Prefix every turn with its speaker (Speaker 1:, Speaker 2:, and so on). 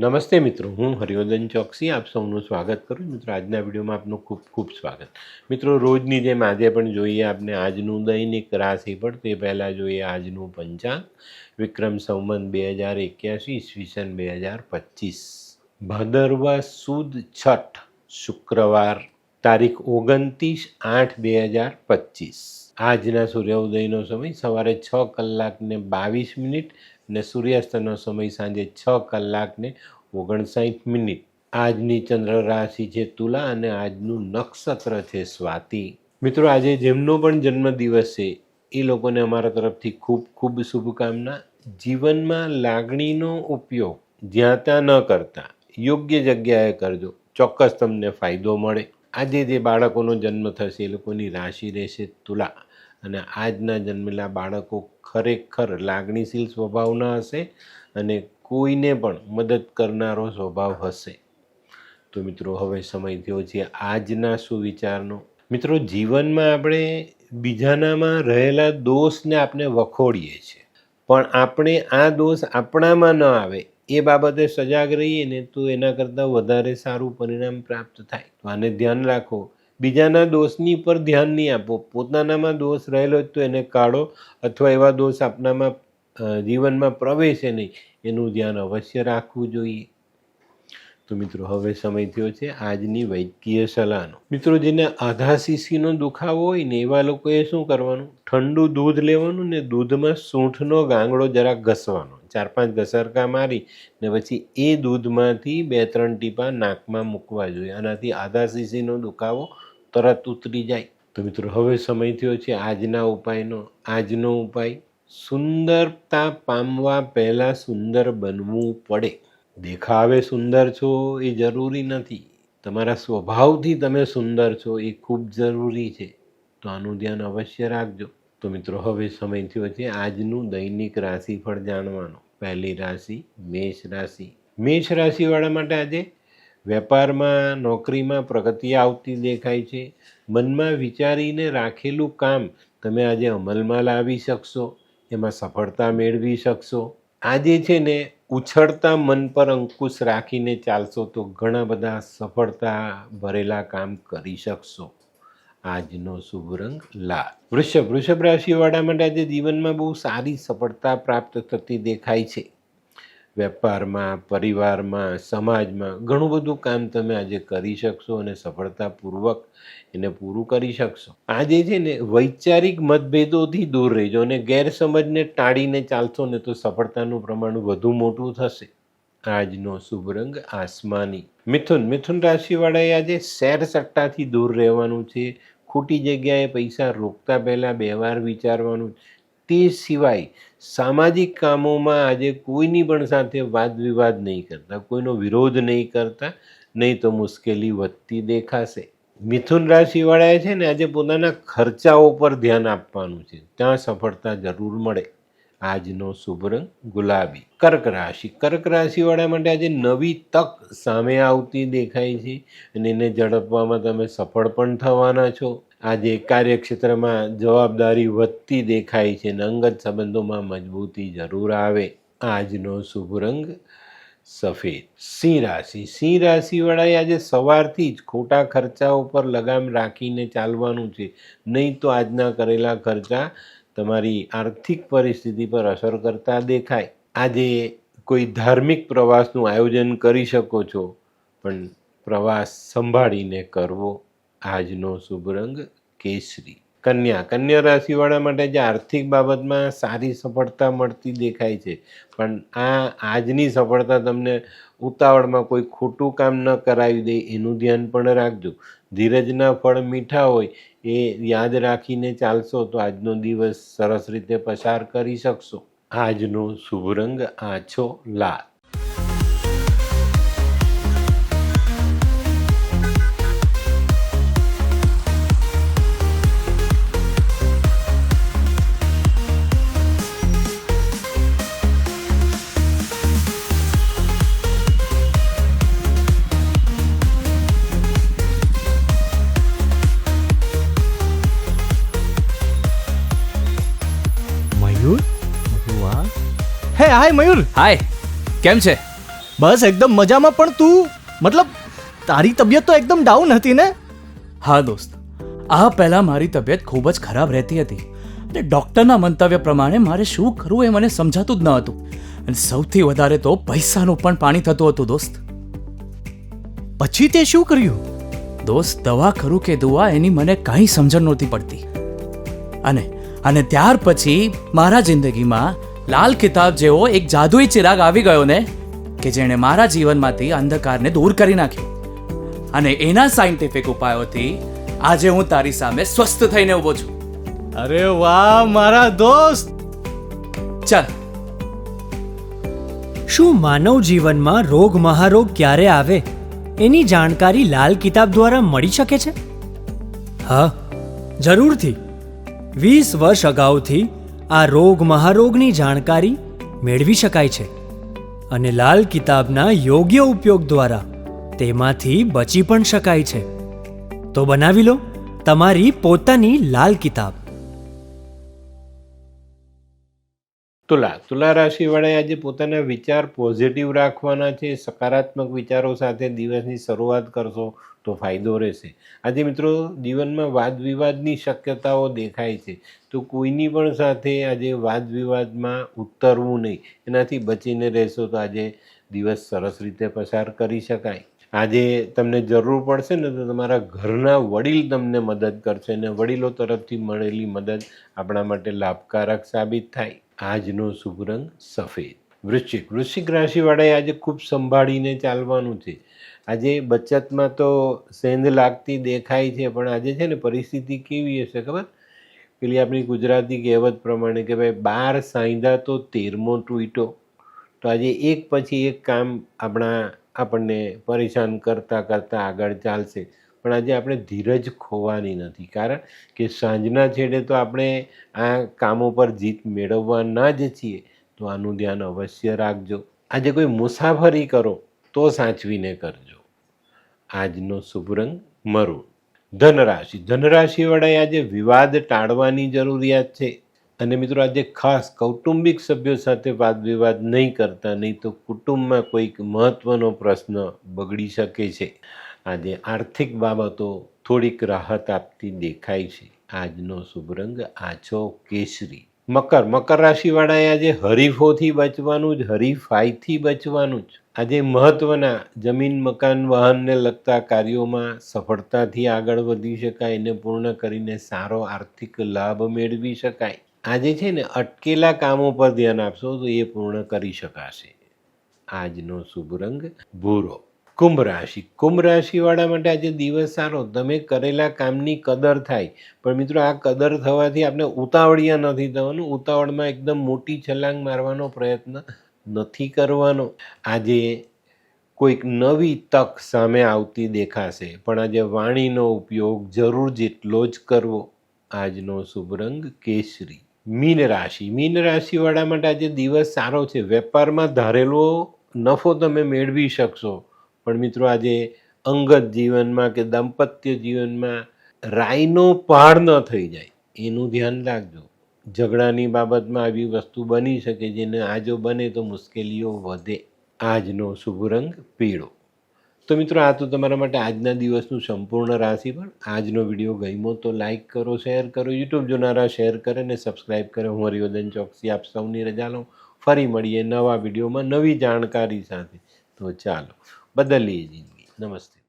Speaker 1: નમસ્તે મિત્રો, હું હરિવર્ધન ચોકસી આપ સૌનું સ્વાગત કરું. મિત્રો, આજના વિડીયોમાં આપનું ખૂબ ખૂબ સ્વાગત. મિત્રો, રોજની જેમ આજે પણ જોઈએ આપણે આજનું દૈનિક રાશિફળ. તે પહેલાં જોઈએ આજનું પંચાંગ. વિક્રમ સંવત 2081 ઈસવીસન 2025, ભાદરવા સુદ છઠ, શુક્રવાર, તારીખ 29/8/2025. આજના સૂર્યોદયનો સમય સવારે 6:22 અને સૂર્યાસ્તનો સમય સાંજે 6:59. આજની ચંદ્ર રાશિ છે તુલા અને આજનું નક્ષત્ર છે સ્વાતિ. મિત્રો, આજે જેમનો પણ જન્મદિવસ છે એ લોકોને અમારા તરફથી ખૂબ ખૂબ શુભકામના. જીવનમાં લાગણીનો ઉપયોગ જ્યાં ત્યાં ન કરતા યોગ્ય જગ્યાએ કરજો, ચોક્કસ તમને ફાયદો મળે. આજે જે બાળકોનો જન્મ થશે એ લોકોની રાશિ રહેશે તુલા, અને આજના જન્મેલા બાળકો ખરેખર લાગણીશીલ સ્વભાવના હશે અને કોઈને પણ મદદ કરનારો સ્વભાવ હશે. તો મિત્રો, હવે સમય થયો છે આજના સુવિચારનો. મિત્રો, જીવનમાં આપણે બીજાનામાં રહેલા દોષને આપણે વખોડીએ છીએ, પણ આપણે આ દોષ આપણામાં ન આવે એ બાબતે સજાગ રહીએ ને તો એના કરતાં વધારે સારું પરિણામ પ્રાપ્ત થાય. તો આને ધ્યાન રાખો. બીજાના દોષની પર ધ્યાન નહીં આપો. પોતાનામાં દોષ રહેલો જ તો એને કાઢો, અથવા એવા દોષ આપણામાં જીવનમાં પ્રવેશે નહીં એનું ધ્યાન અવશ્ય રાખવું જોઈએ. તો મિત્રો, હવે સમય થયો છે આજની વૈદ્યકીય સલાહનો. મિત્રો, જેને આધાશીશીનો દુખાવો હોય ને એવા લોકોએ શું કરવાનું, ઠંડુ દૂધ લેવાનું ને દૂધમાં સૂંઠનો ગાંગડો જરાક ઘસવાનો, 4-5 ઘસરકા મારી ને પછી એ દૂધમાંથી 2-3 ટીપા નાકમાં મૂકવા જોઈએ. આનાથી આધાશીશીનો દુખાવો તરત ઉતરી જાય. તો મિત્રો, હવે સમય થયો છે આજના ઉપાયનો. આજનો ઉપાય: સુંદરતા પામવા પહેલાં સુંદર બનવું પડે. દેખાવે સુંદર છો એ જરૂરી નથી, તમારા સ્વભાવથી તમે સુંદર છો એ ખૂબ જરૂરી છે. તો આનું ધ્યાન અવશ્ય રાખજો. તો મિત્રો, હવે સમય થયો છે આજનું દૈનિક રાશિફળ જાણવાનો. પહેલી રાશિ મેષ રાશિ. મેષ રાશિવાળા માટે આજે વેપારમાં, નોકરીમાં પ્રગતિ આવતી દેખાય છે. મનમાં વિચારીને રાખેલું કામ તમે આજે અમલમાં લાવી શકશો, એમાં સફળતા મેળવી શકશો. આજે છે ને ઉછળતા મન પર અંકુશ રાખીને ચાલશો તો ઘણા બધા સફળતા ભરેલા કામ કરી શકશો. આજનો શુભ રંગ લાલ. વૃષભ રાશિવાળા માટે આજે જીવનમાં બહુ સારી સફળતા પ્રાપ્ત થતી દેખાય છે. વેપારમાં, પરિવારમાં, સમાજમાં ઘણું બધું કામ તમે આજે કરી શકશો અને સફળતાપૂર્વક એને પૂરું કરી શકશો. આજે છે ને વૈચારિક મતભેદોથી દૂર રહેજો અને ગેરસમજને ટાળીને ચાલશો ને તો સફળતાનું પ્રમાણ વધુ મોટું થશે. આજનો શુભ રંગ આસમાની. મિથુન રાશિવાળાએ આજે શેર સટ્ટાથી દૂર રહેવાનું છે. ખોટી જગ્યાએ પૈસા રોકતા પહેલાં 2 વાર વિચારવાનું. તે સિવાય સામાજિક કામોમાં આજે કોઈની પણ સાથે વાદ વિવાદ નહીં કરતા, કોઈનો વિરોધ નહીં કરતા, નહીં તો મુશ્કેલી વધતી દેખાશે. મિથુન રાશિવાળાએ છે ને આજે પોતાના ખર્ચાઓ પર ધ્યાન આપવાનું છે, ત્યાં સફળતા જરૂર મળે. આજનો શુભ રંગ ગુલાબી. કર્ક રાશિવાળા માટે આજે નવી તક સામે આવતી દેખાય છે અને એને ઝડપવામાં તમે સફળ પણ થવાના છો. આજે કાર્યક્ષેત્રમાં જવાબદારી વધતી દેખાય છે અને અંગત સંબંધોમાં મજબૂતી જરૂર આવે. આજનો શુભ રંગ સફેદ. સિંહ રાશિવાળાએ આજે સવારથી જ ખોટા ખર્ચાઓ પર લગામ રાખીને ચાલવાનું છે, નહીં તો આજના કરેલા ખર્ચા તમારી આર્થિક પરિસ્થિતિ પર અસર કરતા દેખાય. આજે કોઈ ધાર્મિક પ્રવાસનું આયોજન કરી શકો છો, પણ પ્રવાસ સંભાળીને કરવો. આજનો શુભ રંગ કેસરી. કન્યા રાશિવાળા માટે જે આર્થિક બાબતમાં સારી સફળતા મળતી દેખાય છે, પણ આજની સફળતા તમને ઉતાવળમાં કોઈ ખોટું કામ ન કરાવી દે એનું ધ્યાન પણ રાખજો. ધીરજના ફળ મીઠા હોય એ યાદ રાખીને ચાલશો તો આજનો દિવસ સરસ રીતે પસાર કરી શકશો. આજનો શુભ રંગ આછો લાલ.
Speaker 2: હે હાય મયુર.
Speaker 3: હાય, કેમ છે?
Speaker 2: બસ એકદમ મજામાં. પણ તું મતલબ તારી તબિયત તો એકદમ ડાઉન હતી ને?
Speaker 3: હા દોસ્ત, આ પહેલાં મારી તબિયત ખૂબ જ ખરાબ રહેતી હતી અને ડૉક્ટરના મંતવ્ય પ્રમાણે મારે શું કરવું એ મને સમજાતું જ ન હતું. અને સૌથી વધારે તો પૈસાનું પણ પાણી થતું હતું દોસ્ત.
Speaker 2: પછી તે શું કર્યું?
Speaker 3: દોસ્ત, દવા ખરું કે દુઆ એની મને કાંઈ સમજણ નહોતી પડતી. અને ત્યાર પછી મારા જિંદગીમાં લાલ કિતાબ જેવો એક જાદુઈ ચિરાગ આવી ગયો ને, કે જેણે મારા જીવનમાંથી અંધકારને દૂર કરી નાખ્યો. અને એના સાયન્ટિફિક ઉપાયોથી આજે હું તારી સામે સ્વસ્થ થઈને ઊભો છું.
Speaker 2: અરે વાહ મારા દોસ્ત!
Speaker 3: ચાલ.
Speaker 4: શું માનવ જીવનમાં રોગ મહારોગ ક્યારે આવે એની જાણકારી લાલ કિતાબ દ્વારા મળી શકે છે? હા, જરૂરથી. 20 વર્ષ અગાઉથી આ રોગ મહારોગની જાણકારી મેળવી શકાય છે અને લાલ કિતાબના યોગ્ય ઉપયોગ દ્વારા તેમાંથી બચી પણ શકાય છે. તો બનાવી લો તમારી પોતાની લાલ કિતાબ.
Speaker 1: તુલા રાશિવાળાએ આજે પોતાના વિચાર પોઝિટિવ રાખવાના છે. સકારાત્મક વિચારો સાથે દિવસની શરૂઆત કરશો તો ફાયદો રહેશે. આજે મિત્રો જીવનમાં વાદ વિવાદની શક્યતાઓ દેખાય છે, તો કોઈની પણ સાથે આજે વાદ વિવાદમાં ઉતરવું નહીં. એનાથી બચીને રહેશો તો આજે દિવસ સરસ રીતે પસાર કરી શકાય. આજે તમને જરૂર પડશે ને તો તમારા ઘરના વડીલ તમને મદદ કરશે અને વડીલો તરફથી મળેલી મદદ આપણા માટે લાભકારક સાબિત થાય. આજનો શુભ રંગ સફેદ. વૃશ્ચિક રાશિવાળાએ આજે ખૂબ સંભાળીને ચાલવાનું છે. આજે બચતમાં તો સેંધ લાગતી દેખાય છે, પણ આજે છે ને પરિસ્થિતિ કેવી હશે ખબર? પેલી આપણી ગુજરાતી કહેવત પ્રમાણે કે ભાઈ 12 સાંઈધા તો 13મો તૂટ્યો. તો આજે એક પછી એક કામ આપણને પરેશાન કરતાં આગળ ચાલશે, પણ આજે આપણે ધીરજ ખોવાની નથી. કારણ કે સાંજના છેડે તો આપણે આ કામો પર જીત મેળવવાના જ છીએ. તો આનું ધ્યાન અવશ્ય રાખજો. આજે કોઈ મુસાફરી કરો તો સાચવીને કરજો. આજનો શુભ રંગ મરૂન. ધનરાશિવાળાએ આજે વિવાદ ટાળવાની જરૂરિયાત છે. અને મિત્રો આજે ખાસ કૌટુંબિક સભ્યો સાથે વાદ વિવાદ નહીં કરતા, નહીં તો કુટુંબમાં કોઈક મહત્ત્વનો પ્રશ્ન બગડી શકે છે. આજે આર્થિક બાબતો થોડીક રાહત આપતી દેખાય છે. આજનો શુભ રંગ આછો કેસરી. મકર રાશિવાળાએ આજે હરીફોથી બચવાનું જ, હરીફાઈથી બચવાનું જ. આજે મહત્ત્વના જમીન મકાન વાહનને લગતા કાર્યોમાં સફળતાથી આગળ વધી શકાય, એને પૂર્ણ કરીને સારો આર્થિક લાભ મેળવી શકાય. આજે છે ને અટકેલા કામો પર ધ્યાન આપશો તો એ પૂર્ણ કરી શકાશે. આજનો શુભ રંગ ભૂરો. કુંભ રાશિવાળા માટે આજે દિવસ સારો. તમે કરેલા કામની કદર થાય, પણ મિત્રો આ કદર થવાથી આપણે ઉતાવળિયા નથી થવાનું. ઉતાવળમાં એકદમ મોટી છલાંગ મારવાનો પ્રયત્ન નથી કરવાનો. આજે કોઈક નવી તક સામે આવતી દેખાશે, પણ આજે વાણીનો ઉપયોગ જરૂર જેટલો જ કરવો. આજનો શુભ રંગ કેસરી. મીન રાશિવાળા માટે આજે દિવસ સારો છે. વેપારમાં ધારેલો નફો તમે મેળવી શકશો, પણ મિત્રો આજે અંગત જીવનમાં કે દાંપત્ય જીવનમાં રાઈનો પહાડ ન થઈ જાય એનું ધ્યાન રાખજો. ઝઘડાની બાબતમાં આવી વસ્તુ બની શકે, જેને આ જો બને તો મુશ્કેલીઓ વધે. આજનો શુભ રંગ પીળો. તો મિત્રો આ તો તમારા માટે આજના દિવસનું સંપૂર્ણ રાશિફળ. આજનો વિડીયો ગમ્યો તો લાઈક કરો, શેર કરો. યુટ્યુબ જોનારા શેર કરે ને સબસ્ક્રાઈબ કરે. હું હરિવર્ધન ચોકસી આપ સૌની રજા લઉં. ફરી મળીએ નવા વિડીયોમાં નવી જાણકારી સાથે. તો ચાલો બદલીએ જિંદગી. નમસ્તે.